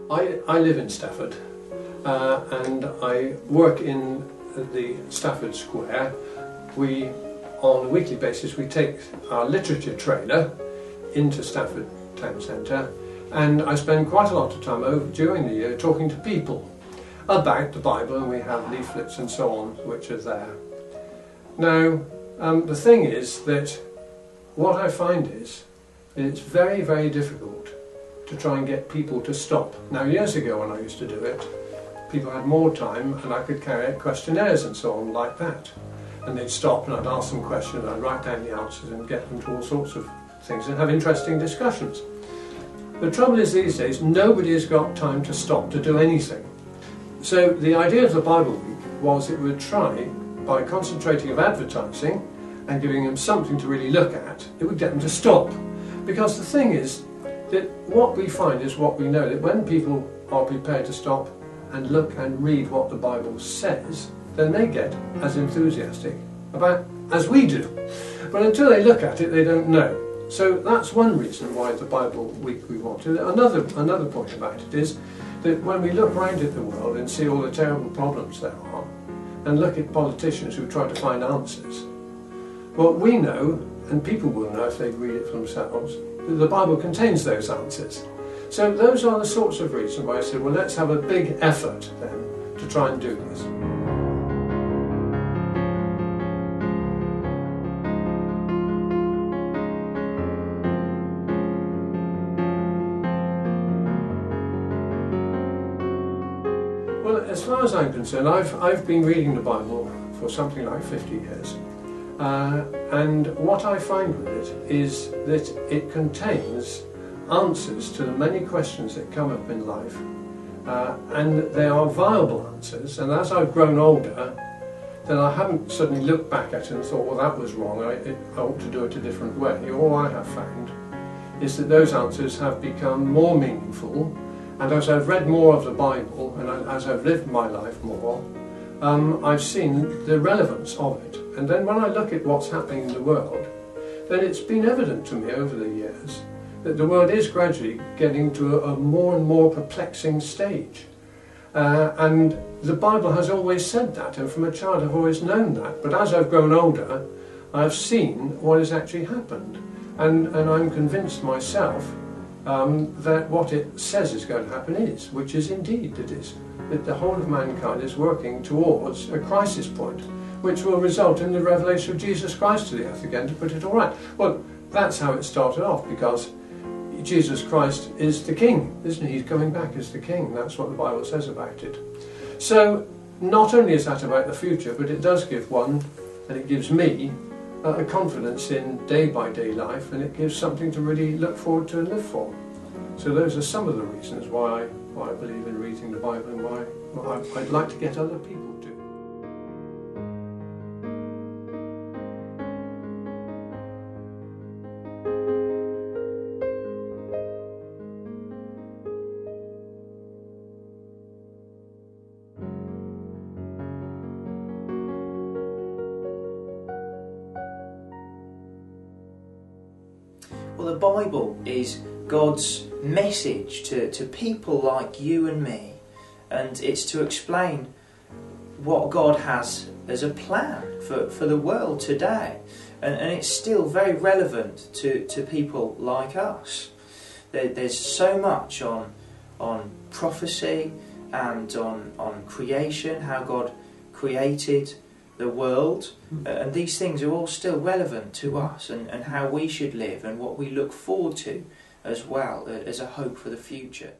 I live in Stafford and I work in the Stafford Square. On a weekly basis, we take our literature trailer into Stafford Town Centre, and I spend quite a lot of time during the year talking to people about the Bible, and we have leaflets and so on which are there. Now, the thing is that what I find is that it's very, very difficult to try and get people to stop. Now, years ago when I used to do it, people had more time and I could carry out questionnaires and so on like that. And they'd stop and I'd ask them questions, I'd write down the answers and get them to all sorts of things and have interesting discussions. The trouble is these days, nobody has got time to stop to do anything. So the idea of the Bible Week was it would try, by concentrating of advertising and giving them something to really look at, it would get them to stop. Because the thing is that what we find is what we know, that when people are prepared to stop and look and read what the Bible says, then they get as enthusiastic about as we do. But until they look at it, they don't know. So that's one reason why the Bible Week we wanted. Another point about it is that when we look around at the world and see all the terrible problems there are, and look at politicians who try to find answers, well, we know, and people will know if they read it for themselves, that the Bible contains those answers. So those are the sorts of reasons why I said, well, let's have a big effort then to try and do this. Well, as far as I'm concerned, I've been reading the Bible for something like 50 years. And what I find with it is that it contains answers to the many questions that come up in life, and they are viable answers. And as I've grown older, then I haven't suddenly looked back at it and thought, well, that was wrong, I ought to do it a different way. All I have found is that those answers have become more meaningful, and as I've read more of the Bible and as I've lived my life more, I've seen the relevance of it. And then when I look at what's happening in the world, then it's been evident to me over the years that the world is gradually getting to a more and more perplexing stage. And the Bible has always said that, and from a child I've always known that. But as I've grown older, I've seen what has actually happened. And I'm convinced myself that what it says is going to happen is, which is indeed it is, that the whole of mankind is working towards a crisis point, which will result in the revelation of Jesus Christ to the earth again, to put it all right. Well, that's how it started off, because Jesus Christ is the King, isn't he? He's coming back as the King. That's what the Bible says about it. So not only is that about the future, but it does give one, and it gives me, a confidence in day-by-day life, and it gives something to really look forward to and live for. So those are some of the reasons why I believe in reading the Bible, and why I'd like to get other people to. Well, the Bible is God's message to people like you and me, and it's to explain what God has as a plan for the world today, and it's still very relevant to people like us. There's so much on prophecy and on creation, how God created the world, and these things are all still relevant to us, and how we should live and what we look forward to as well as a hope for the future.